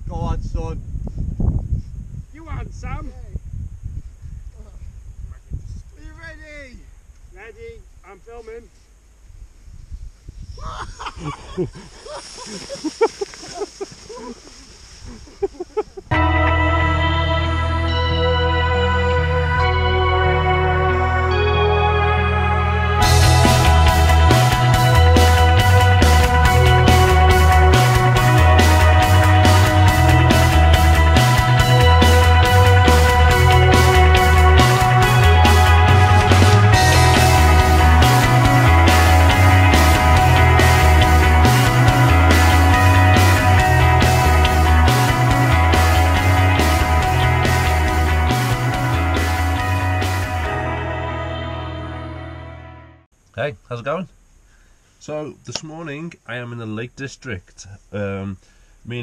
Go on, son. You on, Sam? Are you ready? Ready? I'm filming. Hey, how's it going? So this morning I am in the Lake District. Me and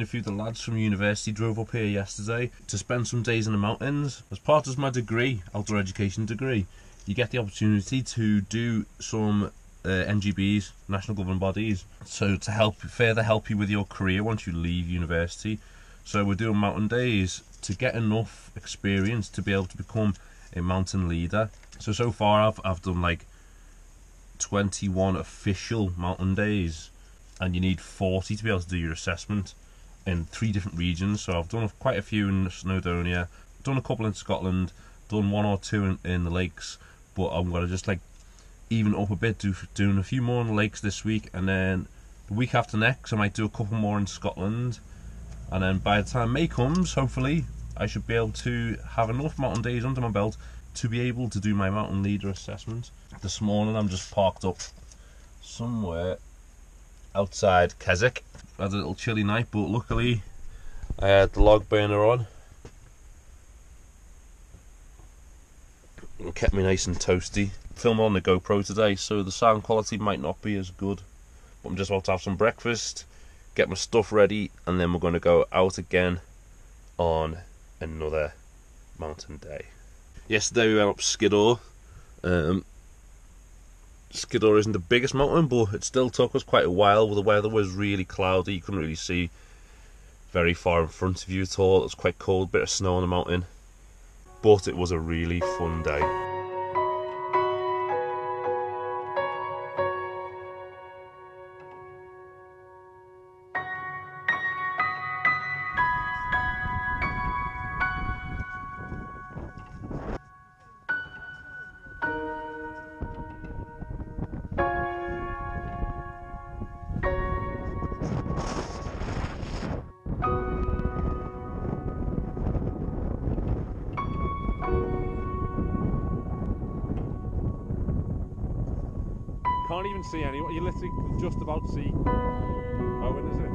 a few of the lads from university drove up here yesterday to spend some days in the mountains. As part of my degree, outdoor education degree, you get the opportunity to do some NGBs, national governing bodies, so to further help you with your career once you leave university. So we're doing mountain days to get enough experience to be able to become a mountain leader. So far I've done like 21 official mountain days, and you need 40 to be able to do your assessment in 3 different regions. So I've done quite a few in Snowdonia, done a couple in Scotland, done 1 or 2 in the lakes, but I'm going to just like even up a bit, doing a few more in the lakes this week, and then the week after next I might do a couple more in Scotland, and then by the time May comes, hopefully I should be able to have enough mountain days under my belt to be able to do my mountain leader assessment. This morning I'm just parked up somewhere outside Keswick. I had a little chilly night, but luckily I had the log burner on. It kept me nice and toasty. Filming on the GoPro today, so the sound quality might not be as good. But I'm just about to have some breakfast, get my stuff ready, and then we're going to go out again on another mountain day. Yesterday we went up Skiddaw. Skiddaw isn't the biggest mountain, but it still took us quite a while. The weather was really cloudy, you couldn't really see very far in front of you at all. It was quite cold, bit of snow on the mountain, but it was a really fun day. Can't even see anyone. You're literally just about to see Owen, is it?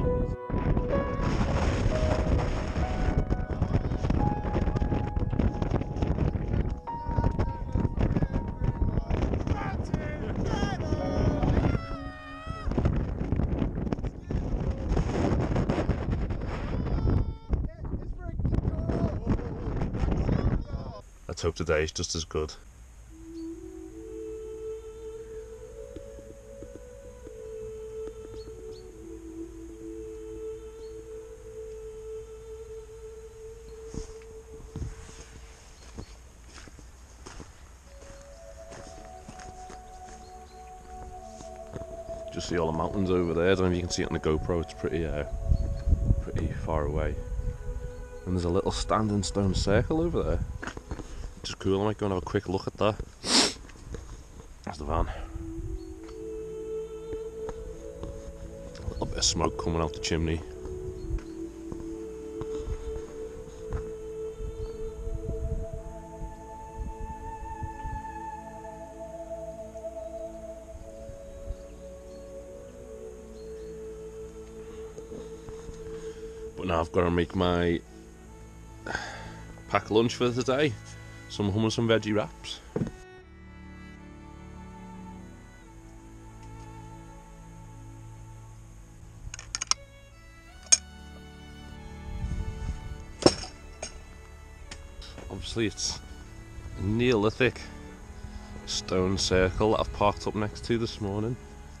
Let's hope today is just as good. Just see all the mountains over there. I don't know if you can see it on the GoPro. It's pretty far away. And there's a little standing stone circle over there, which is cool. I might go and have a quick look at that. There's the van. A little bit of smoke coming out the chimney. But now I've got to make my pack lunch for today. Some hummus and veggie wraps. Obviously it's a Neolithic stone circle that I've parked up next to this morning,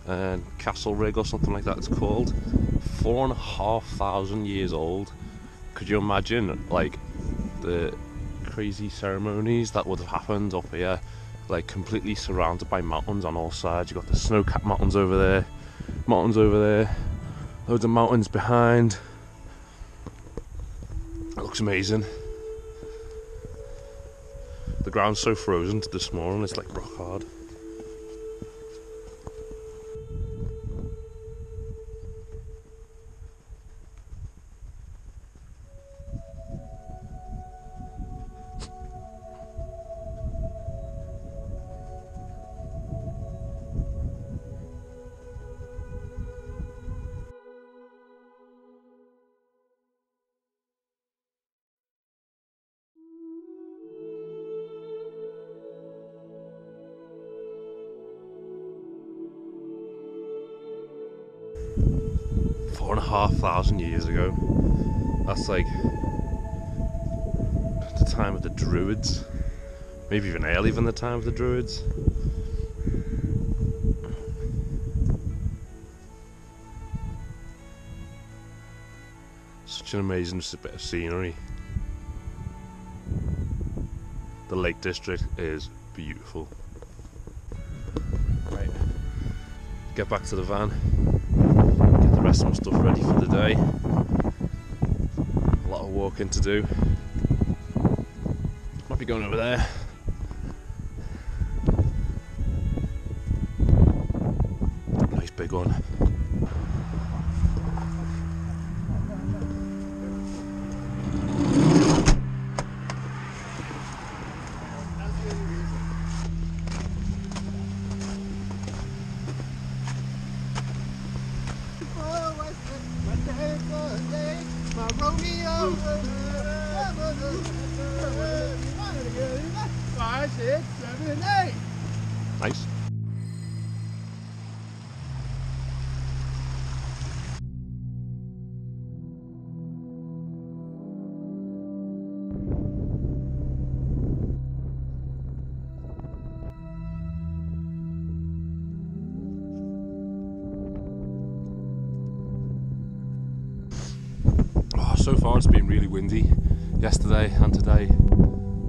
and Castle Rig or something like that it's called. 4,500 years old. Could you imagine, like, the crazy ceremonies that would have happened up here, like completely surrounded by mountains on all sides? You've got the snow-capped mountains over there, loads of mountains behind. It looks amazing. The ground's so frozen this morning, it's like rock hard. Four and a half thousand years ago. That's like the time of the Druids. Maybe even earlier than the time of the Druids. Such an amazing bit of scenery. The Lake District is beautiful. Right, get back to the van. Get the rest of my stuff ready for the day. A lot of walking to do. Might be going over there. Nice big one. Nice. So far it's been really windy yesterday and today,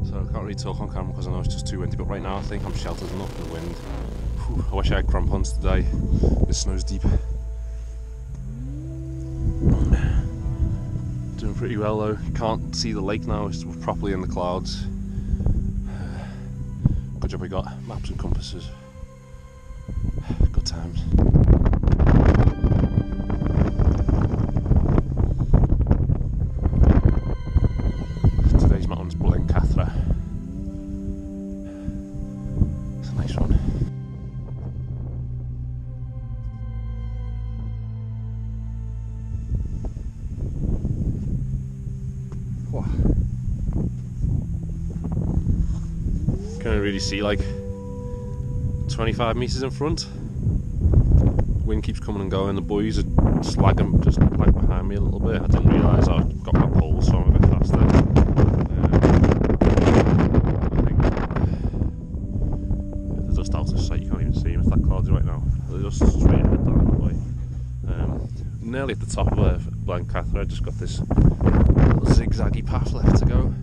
so I can't really talk on camera because I know it's just too windy, but right now I think I'm sheltered enough from the wind. Whew, I wish I had crampons today. This snow's deep. Doing pretty well though. You can't see the lake now, it's properly in the clouds. Good job we got maps and compasses. Good times. Can't really see like 25 metres in front. Wind keeps coming and going. The boys are slagging just like behind me a little bit. I didn't realise I got my pole, so I'm a bit faster. I think they're just out of sight. You can't even see them. It's that cloudy right now. They're just straight ahead down that way. Nearly at the top of Blancathra. I just got this little zigzaggy path left to go.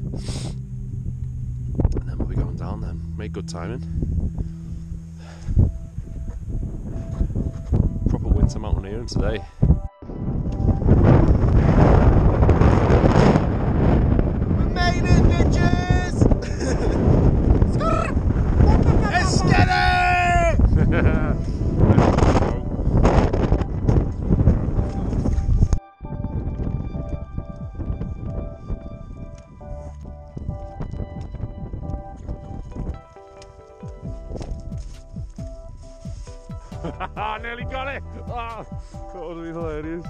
And then we'll be going down then. Make good timing. Proper winter mountaineering today. We made it, bitches! Let's get it! I nearly got it! Oh, that would be hilarious.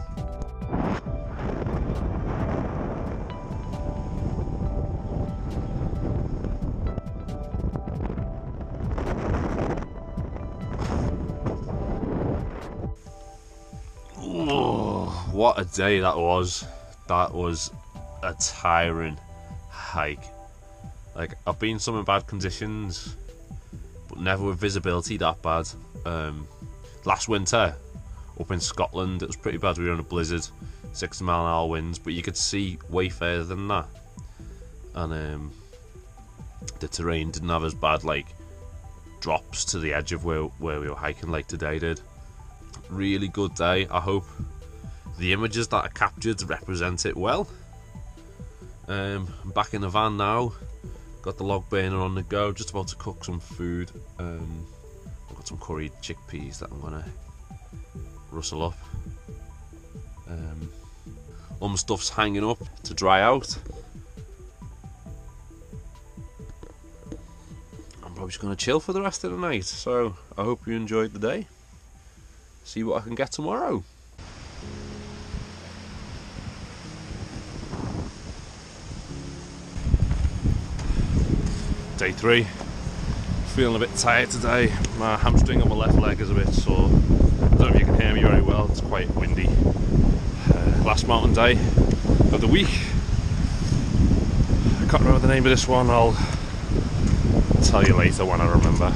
Oh, what a day that was. That was a tiring hike. Like, I've been in some in bad conditions, but never with visibility that bad. Last winter up in Scotland it was pretty bad. We were in a blizzard, 60-mile-an-hour winds, but you could see way further than that. And the terrain didn't have as bad like drops to the edge of where we were hiking like today did. Really good day. I hope the images that I captured represent it well. I'm back in the van now, got the log burner on the go, just about to cook some food. I've got some curried chickpeas that I'm gonna rustle up. All my stuff's hanging up to dry out. I'm probably just gonna chill for the rest of the night, so I hope you enjoyed the day. See what I can get tomorrow. Day 3. Feeling a bit tired today. My hamstring on my left leg is a bit sore. I don't know if you can hear me very well, it's quite windy. Last mountain day of the week. I can't remember the name of this one, I'll tell you later when I remember.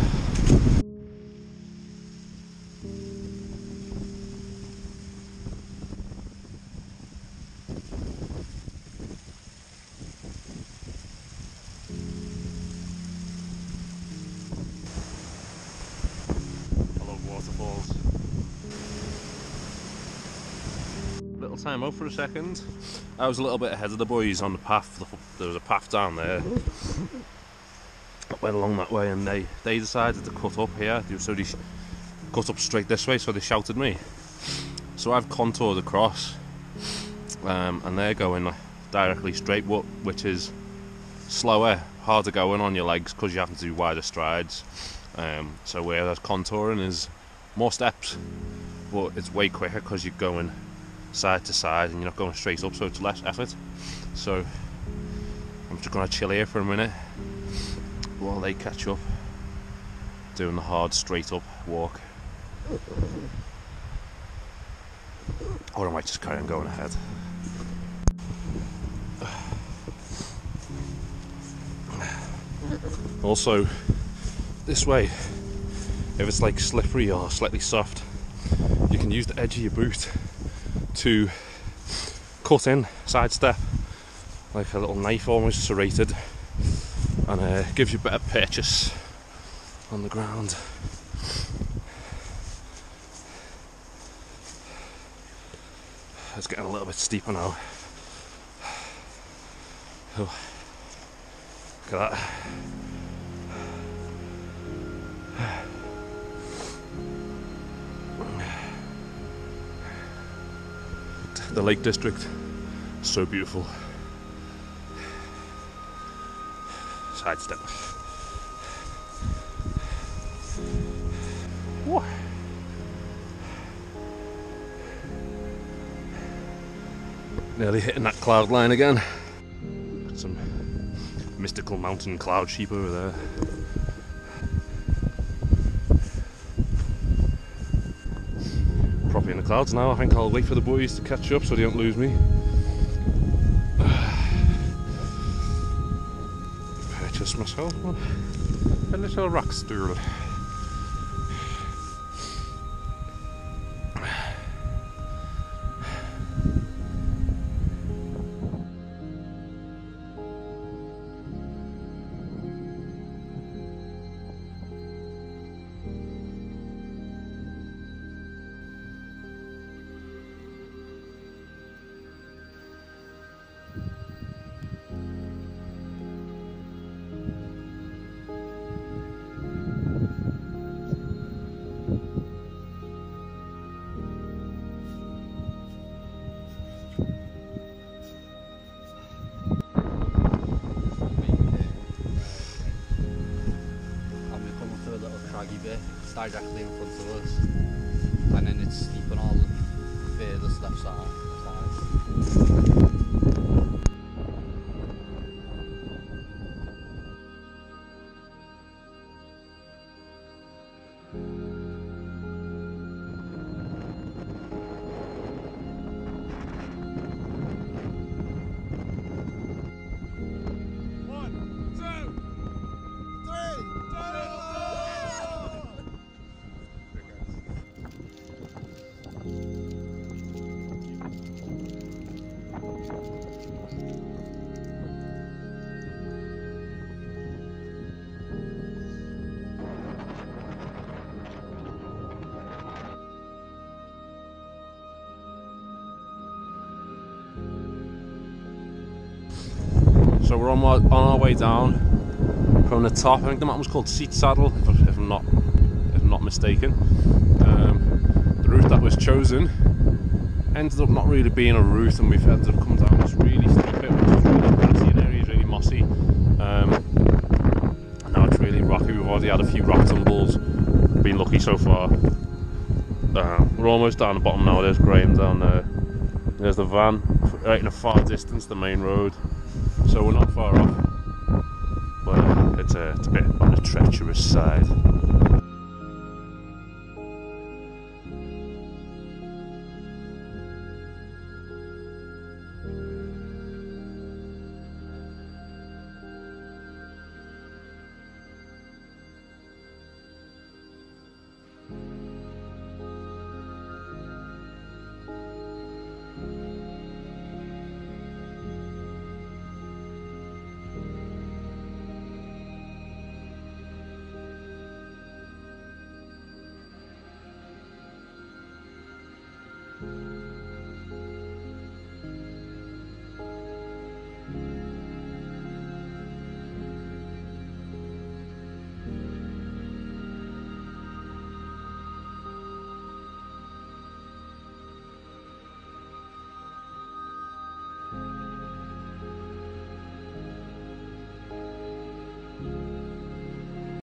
Waterfalls. Little time out for a second. I was a little bit ahead of the boys on the path. There was a path down there. I went along that way, and they decided to cut up here. So they cut up straight this way, so they shouted me. So I've contoured across, and they're going directly straight, which is slower, harder going on your legs because you have to do wider strides. So whereas contouring is more steps, but it's way quicker because you're going side to side and you're not going straight up, so it's less effort. So I'm just going to chill here for a minute while they catch up, doing the hard straight up walk. Or I might just carry on going ahead. Also, this way, if it's like slippery or slightly soft, you can use the edge of your boot to cut in, sidestep, like a little knife almost serrated, and gives you better purchase on the ground. It's getting a little bit steeper now. Oh, look at that. The Lake District, so beautiful. Sidestep. Whoa. Nearly hitting that cloud line again. Got some mystical mountain cloud sheep over there. Properly in the clouds now. I think I'll wait for the boys to catch up so they don't lose me. Purchase myself a little rock stool. Bit, it's directly in front of us, and then it's steep on all furthest left side. So we're on our way down from the top. I think the mountain was called Seat Saddle, if I'm not mistaken. The route that was chosen ended up not really being a route, and we've ended up coming down this really steep bit, which is really grassy in areas, really mossy. And now it's really rocky. We've already had a few rock tumbles. Been lucky so far. We're almost down the bottom now. There's Graham down there. There's the van, right in the far distance, the main road. So we're not far off, but it's a bit on the treacherous side.